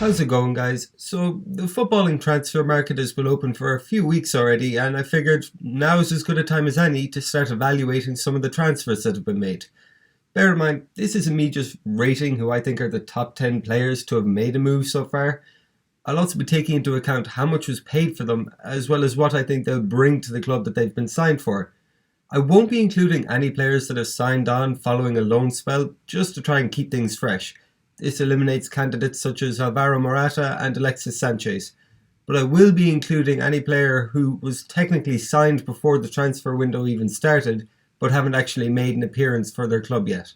How's it going, guys? So, the footballing transfer market has been open for a few weeks already, and I figured now is as good a time as any to start evaluating some of the transfers that have been made. Bear in mind, this isn't me just rating who I think are the top 10 players to have made a move so far. I'll also be taking into account how much was paid for them, as well as what I think they'll bring to the club that they've been signed for. I won't be including any players that have signed on following a loan spell, just to try and keep things fresh. This eliminates candidates such as Alvaro Morata and Alexis Sanchez, but I will be including any player who was technically signed before the transfer window even started, but haven't actually made an appearance for their club yet.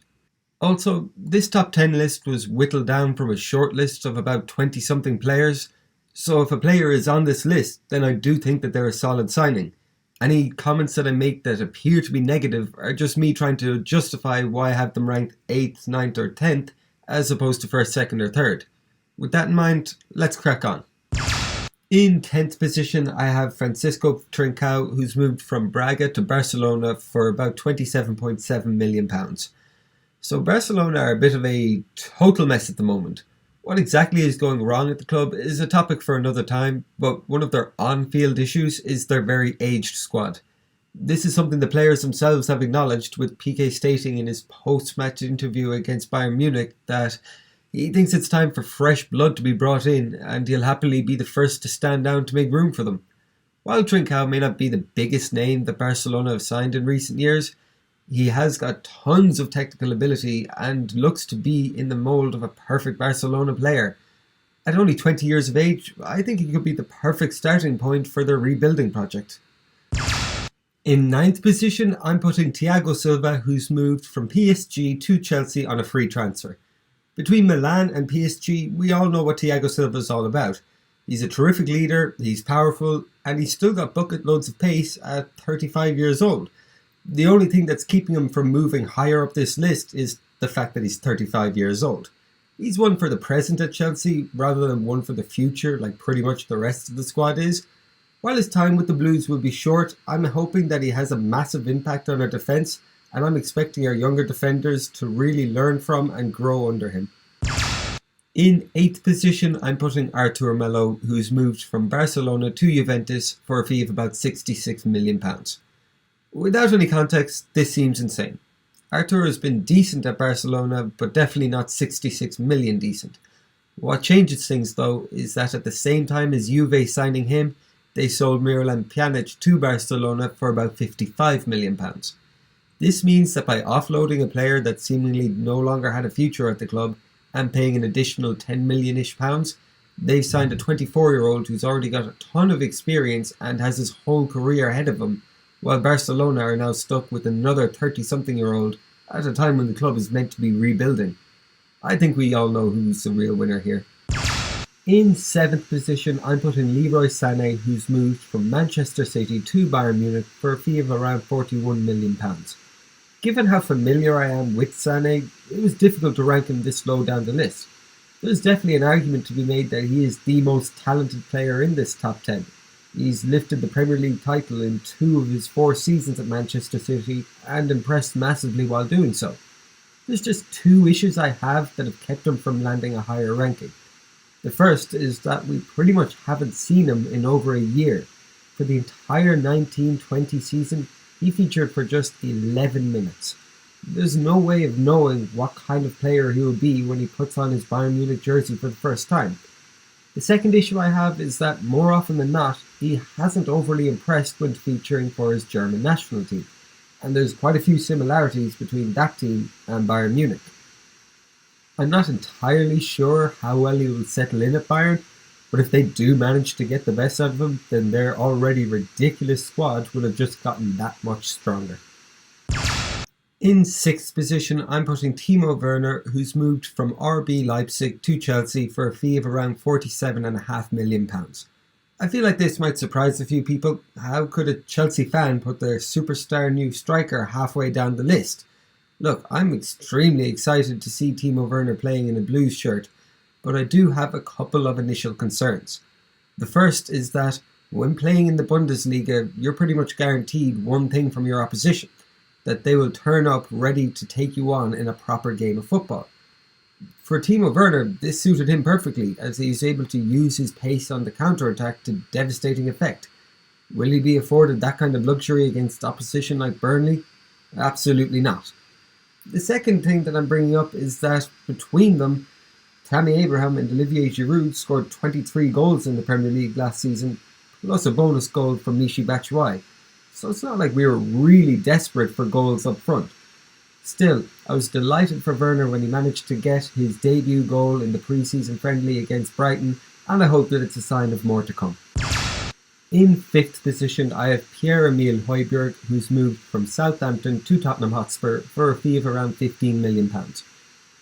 Also, this top 10 list was whittled down from a short list of about 20 something players, so if a player is on this list, then I do think that they're a solid signing. Any comments that I make that appear to be negative are just me trying to justify why I have them ranked 8th, ninth, or 10th, as opposed to first, second, or third. With that in mind, let's crack on. In 10th position, I have Francisco Trincao, who's moved from Braga to Barcelona for about £27.7 million. So Barcelona are a bit of a total mess at the moment. What exactly is going wrong at the club is a topic for another time, but one of their on-field issues is their very aged squad. This is something the players themselves have acknowledged, with Piqué stating in his post-match interview against Bayern Munich that he thinks it's time for fresh blood to be brought in, and he'll happily be the first to stand down to make room for them. While Trincao may not be the biggest name that Barcelona have signed in recent years, he has got tons of technical ability and looks to be in the mould of a perfect Barcelona player. At only 20 years of age, I think he could be the perfect starting point for their rebuilding project. In 9th position, I'm putting Thiago Silva, who's moved from PSG to Chelsea on a free transfer. Between Milan and PSG, we all know what Thiago Silva is all about. He's a terrific leader, he's powerful, and he's still got bucket loads of pace at 35 years old. The only thing that's keeping him from moving higher up this list is the fact that he's 35 years old. He's one for the present at Chelsea rather than one for the future like pretty much the rest of the squad is. While his time with the Blues will be short, I'm hoping that he has a massive impact on our defence, and I'm expecting our younger defenders to really learn from and grow under him. In 8th position, I'm putting Arturo, who's moved from Barcelona to Juventus for a fee of about £66 million. Without any context, this seems insane. Arturo has been decent at Barcelona, but definitely not 66 million decent. What changes things though is that at the same time as Juve signing him, they sold Miralem Pjanic to Barcelona for about £55 million. This means that by offloading a player that seemingly no longer had a future at the club and paying an additional 10 million-ish pounds, they've signed a 24-year-old who's already got a ton of experience and has his whole career ahead of him, while Barcelona are now stuck with another 30-something-year-old at a time when the club is meant to be rebuilding. I think we all know who's the real winner here. In 7th position, I'm putting Leroy Sane, who's moved from Manchester City to Bayern Munich for a fee of around £41 million. Given how familiar I am with Sane, it was difficult to rank him this low down the list. There's definitely an argument to be made that he is the most talented player in this top 10. He's lifted the Premier League title in 2 of his 4 seasons at Manchester City and impressed massively while doing so. There's just 2 issues I have that have kept him from landing a higher ranking. The first is that we pretty much haven't seen him in over a year. For the entire 19-20 season, he featured for just 11 minutes. There's no way of knowing what kind of player he will be when he puts on his Bayern Munich jersey for the first time. The second issue I have is that more often than not, he hasn't overly impressed when featuring for his German national team, and there's quite a few similarities between that team and Bayern Munich. I'm not entirely sure how well he will settle in at Bayern, but if they do manage to get the best out of him, then their already ridiculous squad will have just gotten that much stronger. In 6th position, I'm putting Timo Werner, who's moved from RB Leipzig to Chelsea for a fee of around £47.5 million. I feel like this might surprise a few people. How could a Chelsea fan put their superstar new striker halfway down the list? Look, I'm extremely excited to see Timo Werner playing in a Blues shirt, but I do have a couple of initial concerns. The first is that when playing in the Bundesliga, you're pretty much guaranteed one thing from your opposition, that they will turn up ready to take you on in a proper game of football. For Timo Werner, this suited him perfectly, as he is able to use his pace on the counter-attack to devastating effect. Will he be afforded that kind of luxury against opposition like Burnley? Absolutely not. The second thing that I'm bringing up is that between them, Tammy Abraham and Olivier Giroud scored 23 goals in the Premier League last season, plus a bonus goal from Michy Batshuayi. So it's not like we were really desperate for goals up front. Still, I was delighted for Werner when he managed to get his debut goal in the pre-season friendly against Brighton, and I hope that it's a sign of more to come. In fifth position, I have Pierre-Emile Hoberg, who's moved from Southampton to Tottenham Hotspur for a fee of around £15 million.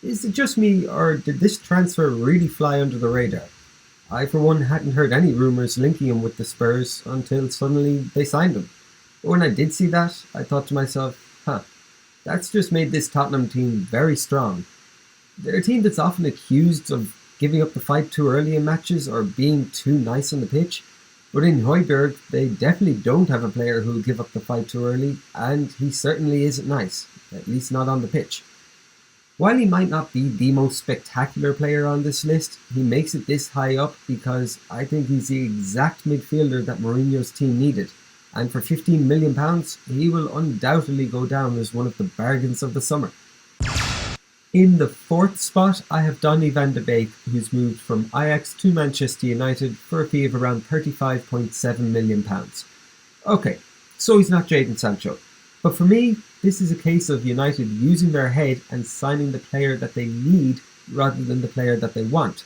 Is it just me, or did this transfer really fly under the radar? I, for one, hadn't heard any rumours linking him with the Spurs until suddenly they signed him. But when I did see that, I thought to myself, that's just made this Tottenham team very strong. They're a team that's often accused of giving up the fight too early in matches or being too nice on the pitch, but in Hoberg, they definitely don't have a player who'll give up the fight too early, and he certainly isn't nice, at least not on the pitch. While he might not be the most spectacular player on this list, he makes it this high up because I think he's the exact midfielder that Mourinho's team needed. And for £15 million, he will undoubtedly go down as one of the bargains of the summer. In the fourth spot, I have Donny van de Beek, who's moved from Ajax to Manchester United for a fee of around £35.7 million. Okay, so he's not Jadon Sancho. But for me, this is a case of United using their head and signing the player that they need rather than the player that they want.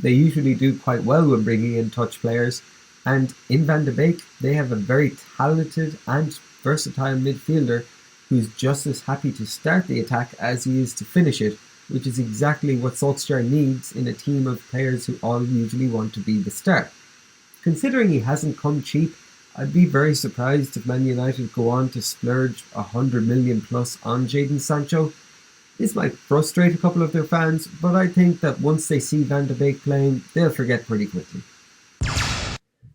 They usually do quite well when bringing in touch players, and in Van de Beek, they have a very talented and versatile midfielder who's just as happy to start the attack as he is to finish it, which is exactly what Solskjaer needs in a team of players who all usually want to be the star. Considering he hasn't come cheap, I'd be very surprised if Man United go on to splurge $100 million plus on Jadon Sancho. This might frustrate a couple of their fans, but I think that once they see Van de Beek playing, they'll forget pretty quickly.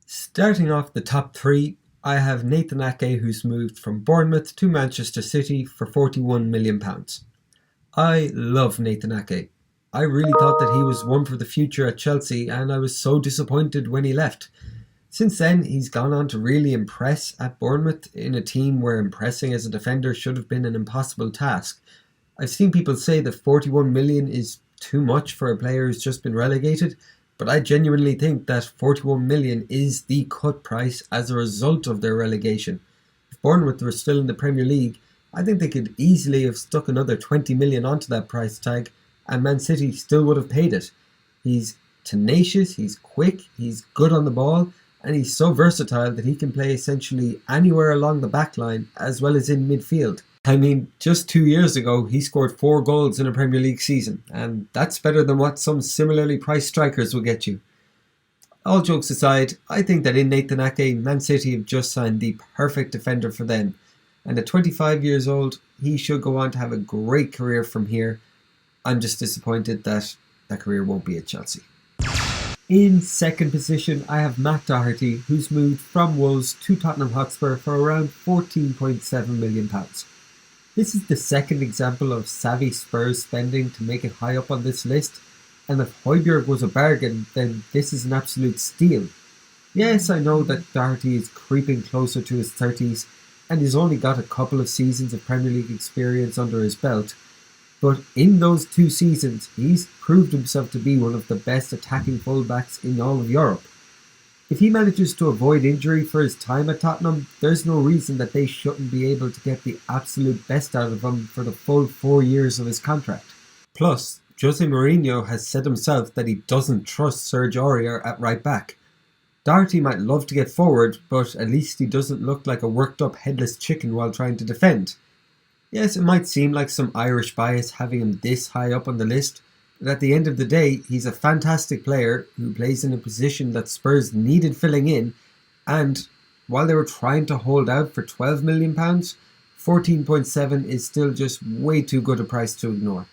Starting off the top three, I have Nathan Ake, who's moved from Bournemouth to Manchester City for £41 million. I love Nathan Ake. I really thought that he was one for the future at Chelsea, and I was so disappointed when he left. Since then, he's gone on to really impress at Bournemouth in a team where impressing as a defender should have been an impossible task. I've seen people say that £41 million is too much for a player who's just been relegated, but I genuinely think that £41 million is the cut price as a result of their relegation. If Bournemouth were still in the Premier League, I think they could easily have stuck another £20 million onto that price tag, and Man City still would have paid it. He's tenacious, he's quick, he's good on the ball, and he's so versatile that he can play essentially anywhere along the back line as well as in midfield. I mean, just 2 years ago, he scored 4 goals in a Premier League season, and that's better than what some similarly priced strikers will get you. All jokes aside, I think that in Nathan Ake, Man City have just signed the perfect defender for them, and at 25 years old, he should go on to have a great career from here. I'm just disappointed that that career won't be at Chelsea. In second position, I have Matt Doherty, who's moved from Wolves to Tottenham Hotspur for around £14.7 million. This is the second example of savvy Spurs spending to make it high up on this list, and if Hoberg was a bargain, then this is an absolute steal. Yes, I know that Doherty is creeping closer to his 30s, and he's only got a couple of seasons of Premier League experience under his belt, but in those 2 seasons, he's proved himself to be one of the best attacking fullbacks in all of Europe. If he manages to avoid injury for his time at Tottenham, there's no reason that they shouldn't be able to get the absolute best out of him for the full 4 years of his contract. Plus, Jose Mourinho has said himself that he doesn't trust Serge Aurier at right back. Doherty might love to get forward, but at least he doesn't look like a worked up headless chicken while trying to defend. Yes, it might seem like some Irish bias having him this high up on the list, but at the end of the day, he's a fantastic player who plays in a position that Spurs needed filling in, and while they were trying to hold out for £12 million, 14.7 is still just way too good a price to ignore.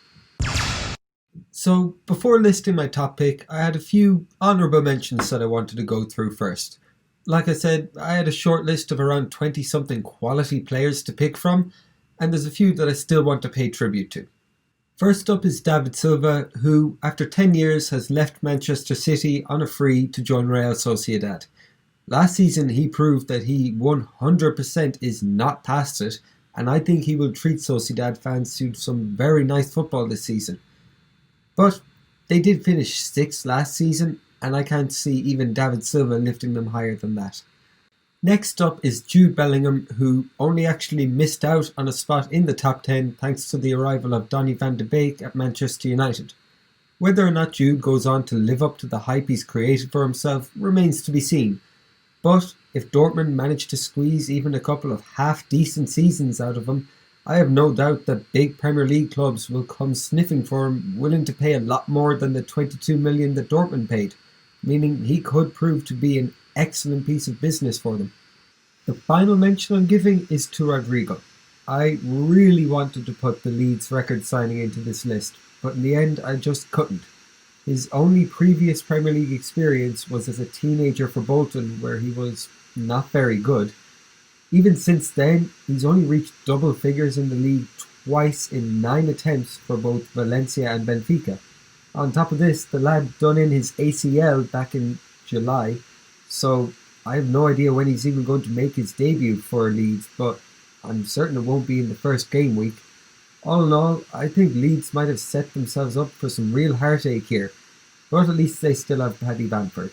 So, before listing my top pick, I had a few honourable mentions that I wanted to go through first. Like I said, I had a short list of around 20-something quality players to pick from, and there's a few that I still want to pay tribute to. First up is David Silva, who, after 10 years, has left Manchester City on a free to join Real Sociedad. Last season, he proved that he 100% is not past it, and I think he will treat Sociedad fans to some very nice football this season. But they did finish 6th last season, and I can't see even David Silva lifting them higher than that. Next up is Jude Bellingham, who only actually missed out on a spot in the top 10 thanks to the arrival of Donny van de Beek at Manchester United. Whether or not Jude goes on to live up to the hype he's created for himself remains to be seen. But if Dortmund manage to squeeze even a couple of half-decent seasons out of him, I have no doubt that big Premier League clubs will come sniffing for him, willing to pay a lot more than the 22 million that Dortmund paid, meaning he could prove to be an excellent piece of business for them. The final mention I'm giving is to Rodrigo. I really wanted to put the Leeds record signing into this list, but in the end I just couldn't. His only previous Premier League experience was as a teenager for Bolton, where he was not very good. Even since then, he's only reached double figures in the league twice in 9 attempts for both Valencia and Benfica. On top of this, the lad done in his ACL back in July, so I have no idea when he's even going to make his debut for Leeds, but I'm certain it won't be in the first game week. All in all, I think Leeds might have set themselves up for some real heartache here, but at least they still have Paddy Bamford.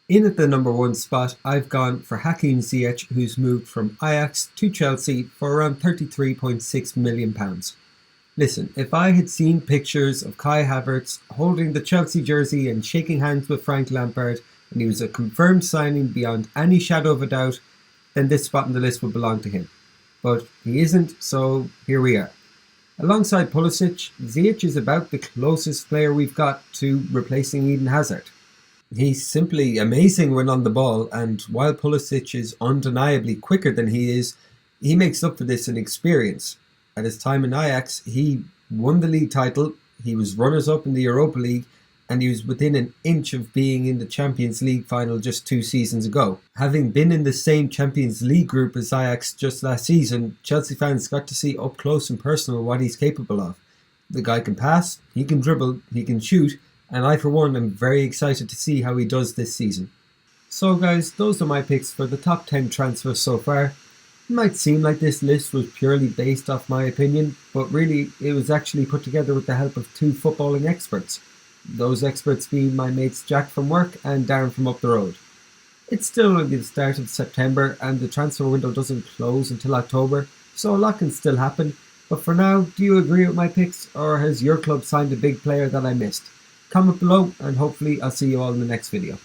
In at the number 1 spot, I've gone for Hakim Ziyech, who's moved from Ajax to Chelsea for around £33.6 million. Listen, if I had seen pictures of Kai Havertz holding the Chelsea jersey and shaking hands with Frank Lampard, and he was a confirmed signing beyond any shadow of a doubt, then this spot on the list would belong to him. But he isn't, so here we are. Alongside Pulisic, Ziyech is about the closest player we've got to replacing Eden Hazard. He's simply amazing when on the ball, and while Pulisic is undeniably quicker than he is, he makes up for this in experience. At his time in Ajax, he won the league title, he was runners-up in the Europa League, and he was within an inch of being in the Champions League final just 2 seasons ago. Having been in the same Champions League group as Ajax just last season, Chelsea fans got to see up close and personal what he's capable of. The guy can pass, he can dribble, he can shoot, and I for one am very excited to see how he does this season. So guys, those are my picks for the top 10 transfers so far. It might seem like this list was purely based off my opinion, but really it was actually put together with the help of 2 footballing experts. Those experts being my mates Jack from work and Darren from up the road. It's still only the start of September and the transfer window doesn't close until October, so a lot can still happen. But for now, do you agree with my picks, or has your club signed a big player that I missed? Comment below and hopefully I'll see you all in the next video.